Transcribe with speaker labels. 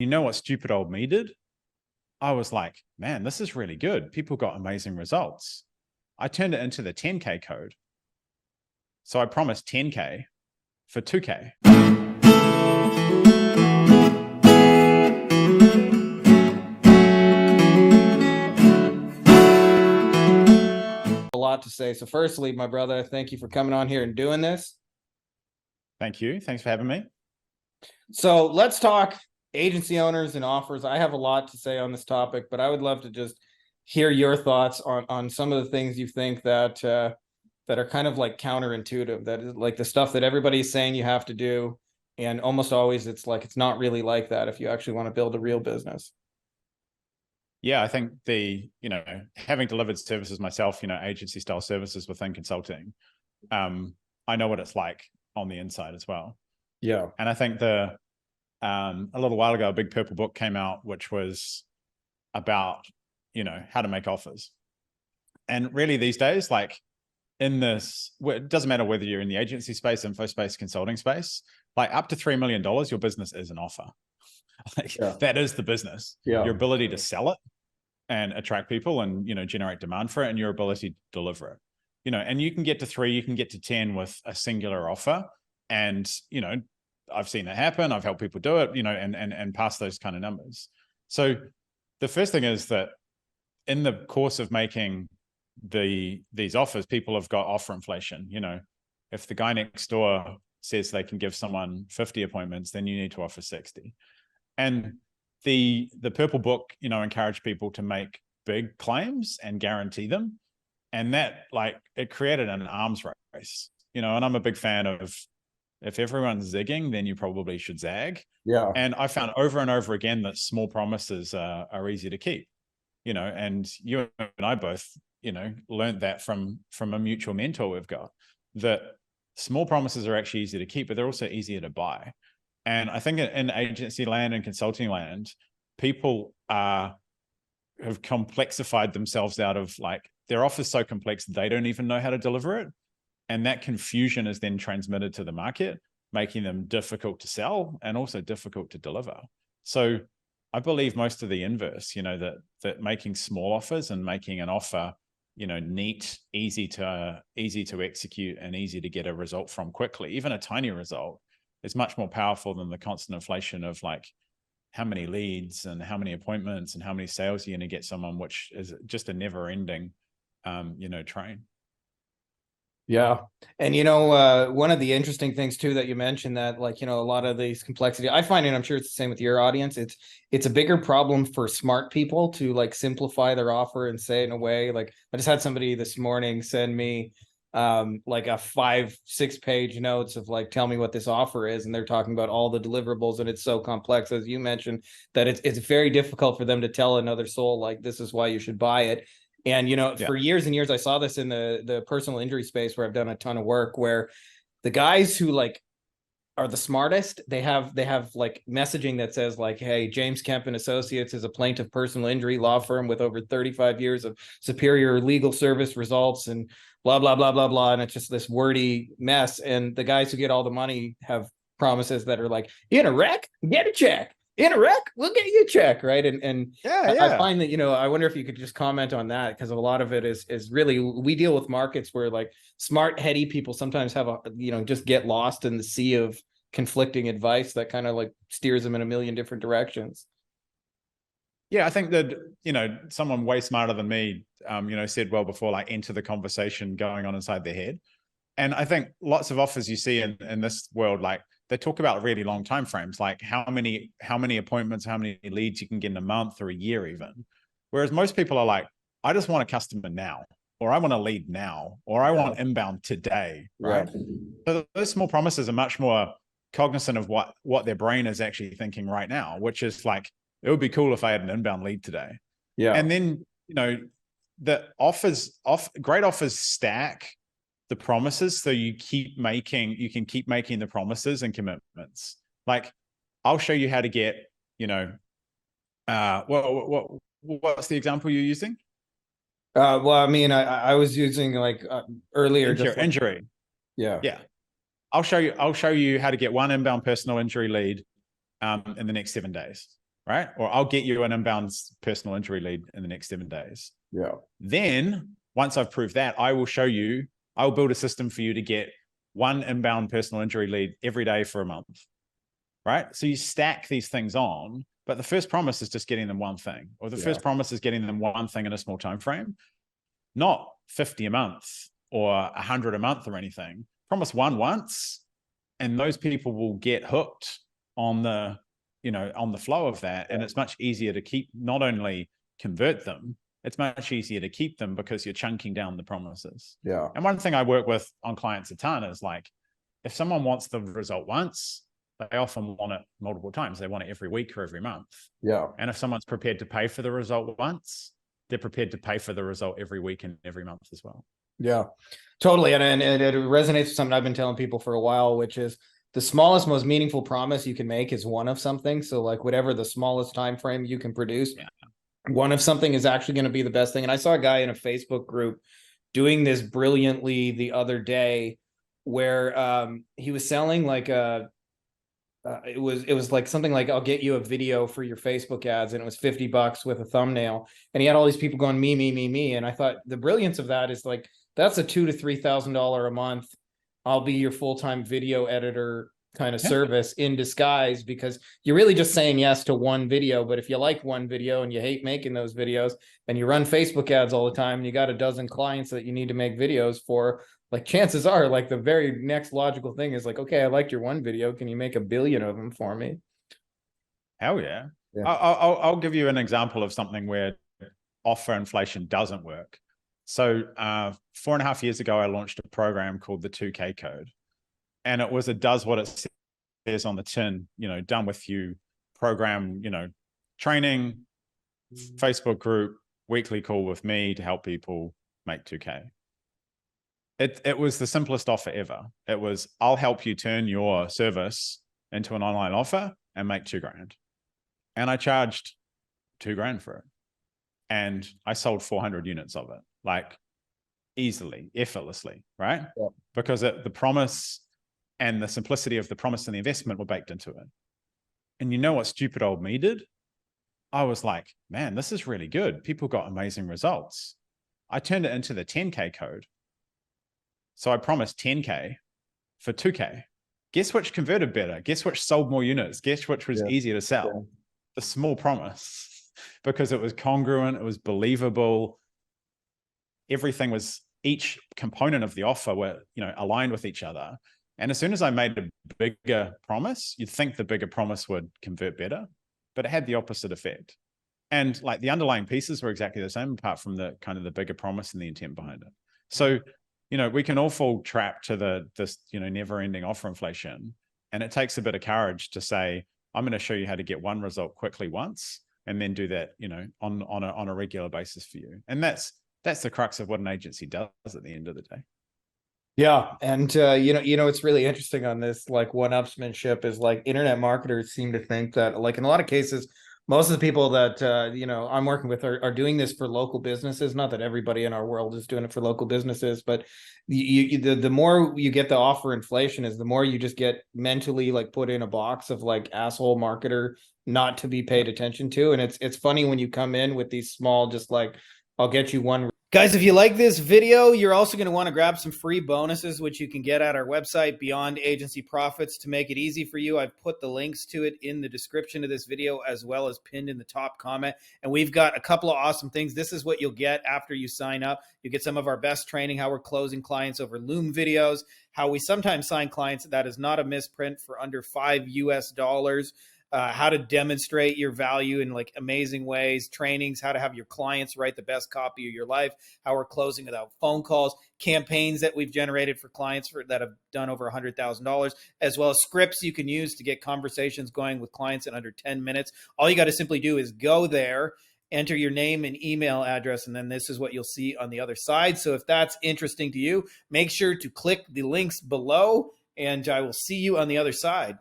Speaker 1: You know what stupid old me did? I was like, man, this is really good. People got amazing results. I turned it into the 10K code. So I promised 10K for 2K.
Speaker 2: A lot to say. So firstly, my brother, thank you for coming on here and doing this.
Speaker 1: Thank you. Thanks for having me.
Speaker 2: So let's talk agency owners and offers. I have a lot to say on this topic, but I would love to just hear your thoughts on some of the things you think that that are kind of like counterintuitive, that is like the stuff that everybody's saying you have to do. And almost always it's like, it's not really like that if you actually want to build a real business.
Speaker 1: Yeah, I think having delivered services myself, agency style services within consulting, I know what it's like on the inside as well.
Speaker 2: Yeah.
Speaker 1: And I think a little while ago, a big purple book came out, which was about, how to make offers. And really these days, like it doesn't matter whether you're in the agency space, info space, consulting space, like up to $3 million, your business is an offer. That is the business. Your ability to sell it and attract people and, generate demand for it, and your ability to deliver it, and you can get to 3, you can get to 10 with a singular offer. And, I've seen that happen. I've helped people do it, and pass those kind of numbers. So the first thing is that in the course of making these offers, people have got offer inflation. If the guy next door says they can give someone 50 appointments, then you need to offer 60. And the purple book, encouraged people to make big claims and guarantee them. And that, it created an arms race, and I'm a big fan of, if everyone's zigging, then you probably should zag.
Speaker 2: Yeah.
Speaker 1: And I found over and over again that small promises are easy to keep, and you and I both, learned that from a mutual mentor we've got, that small promises are actually easy to keep, but they're also easier to buy. And I think in agency land and consulting land, people have complexified themselves out of, their offer's so complex, they don't even know how to deliver it. And that confusion is then transmitted to the market, making them difficult to sell and also difficult to deliver. So I believe most of the inverse, that making small offers and making an offer, neat, easy to execute and easy to get a result from quickly, even a tiny result, is much more powerful than the constant inflation of how many leads and how many appointments and how many sales you're going to get someone, which is just a never ending, train.
Speaker 2: Yeah. And, one of the interesting things too, that you mentioned, that a lot of these complexity, I find, and I'm sure it's the same with your audience, it's a bigger problem for smart people to simplify their offer and say it in a way. I just had somebody this morning send me a 5-6 page notes of tell me what this offer is, and they're talking about all the deliverables, and it's so complex, as you mentioned, that it's very difficult for them to tell another soul this is why you should buy it. And, for years and years, I saw this in the personal injury space, where I've done a ton of work, where the guys who are the smartest, they have messaging that says hey, James Kemp and Associates is a plaintiff personal injury law firm with over 35 years of superior legal service results and blah, blah, blah, blah, blah. And it's just this wordy mess. And the guys who get all the money have promises that are in a wreck, get a check. In a wreck, we'll get you a check, right? And I find that, I wonder if you could just comment on that, because a lot of it is really, we deal with markets where smart, heady people sometimes have just get lost in the sea of conflicting advice that kind of steers them in a million different directions.
Speaker 1: Yeah, I think that, someone way smarter than me, said well before, enter the conversation going on inside their head. And I think lots of offers you see in this world, they talk about really long time frames, how many appointments, how many leads you can get in a month or a year even. Whereas most people are I just want a customer now, or I want a lead now, or I want inbound today, right? So those small promises are much more cognizant of what their brain is actually thinking right now, which is it would be cool if I had an inbound lead today. Yeah. And then, the great offers stack the promises, so you can keep making the promises and commitments. I'll show you how to get, what's the example you're using?
Speaker 2: Well, I mean, I was using earlier
Speaker 1: injury. Yeah. I'll show you how to get one inbound personal injury lead in the next 7 days. right? Or I'll get you an inbound personal injury lead in the next 7 days.
Speaker 2: Yeah.
Speaker 1: Then once I've proved that, I will show you, I'll build a system for you to get one inbound personal injury lead every day for a month, right? So you stack these things on, but the first promise is just getting them one thing, or the first promise is getting them one thing in a small time frame, not 50 a month or 100 a month or anything. Promise one once, and those people will get hooked on the, on the flow of that. And it's much easier to keep, not only convert them, it's much easier to keep them because you're chunking down the promises.
Speaker 2: Yeah.
Speaker 1: And one thing I work with on clients a ton is like, if someone wants the result once, they often want it multiple times. They want it every week or every month.
Speaker 2: Yeah.
Speaker 1: And if someone's prepared to pay for the result once, they're prepared to pay for the result every week and every month as well.
Speaker 2: Yeah, totally. And it resonates with something I've been telling people for a while, which is the smallest, most meaningful promise you can make is one of something. So like whatever the smallest time frame you can produce, one of something is actually going to be the best thing. And I saw a guy in a Facebook group doing this brilliantly the other day where he was selling like it was like something like, I'll get you a video for your Facebook ads, and it was $50 with a thumbnail, and he had all these people going me. And I thought the brilliance of that is like, that's a $2,000 to $3,000 a month, I'll be your full-time video editor kind of service in disguise, because you're really just saying yes to one video. But if you like one video and you hate making those videos and you run Facebook ads all the time and you got a dozen clients that you need to make videos for, like chances are like the very next logical thing is like, okay, I liked your one video, can you make 1 billion of them for me?
Speaker 1: Hell yeah. I'll give you an example of something where offer inflation doesn't work. So 4.5 years ago, I launched a program called the 2K Code. And it was, it does what it says on the tin, done with you program, training, Facebook group, weekly call with me to help people make 2K. It was the simplest offer ever. It was, I'll help you turn your service into an online offer and make $2,000. And I charged $2,000 for it. And I sold 400 units of it, like easily, effortlessly, right? Yeah. Because the promise and the simplicity of the promise and the investment were baked into it. And you know what stupid old me did? I was like, man, this is really good. People got amazing results. I turned it into the 10K code. So I promised 10K for 2K. Guess which converted better? Guess which sold more units? Guess which was easier to sell? Yeah. The small promise, because it was congruent, it was believable. Everything was, each component of the offer were, aligned with each other. And as soon as I made a bigger promise, you'd think the bigger promise would convert better, but it had the opposite effect. And like the underlying pieces were exactly the same, apart from the kind of the bigger promise and the intent behind it. So, we can all fall trapped to this never-ending offer inflation. And it takes a bit of courage to say, I'm going to show you how to get one result quickly once, and then do that, on a regular basis for you. And that's the crux of what an agency does at the end of the day.
Speaker 2: Yeah. And, it's really interesting on this, like one-upsmanship is like internet marketers seem to think that like in a lot of cases, most of the people that, I'm working with are doing this for local businesses. Not that everybody in our world is doing it for local businesses, but the more you get the offer inflation is the more you just get mentally like put in a box of like asshole marketer, not to be paid attention to. And it's funny when you come in with these small, just like, I'll get you one. Guys, if you like this video, you're also going to want to grab some free bonuses, which you can get at our website, Beyond Agency Profits. To make it easy for you, I've put the links to it in the description of this video, as well as pinned in the top comment. And we've got a couple of awesome things. This is what you'll get after you sign up. You get some of our best training, how we're closing clients over Loom videos, how we sometimes sign clients that is not a misprint for under $5 US, how to demonstrate your value in like amazing ways, trainings, how to have your clients write the best copy of your life, how we're closing without phone calls, campaigns that we've generated for clients that have done over $100,000, as well as scripts you can use to get conversations going with clients in under 10 minutes. All you got to simply do is go there, enter your name and email address, and then this is what you'll see on the other side. So if that's interesting to you, make sure to click the links below, and I will see you on the other side.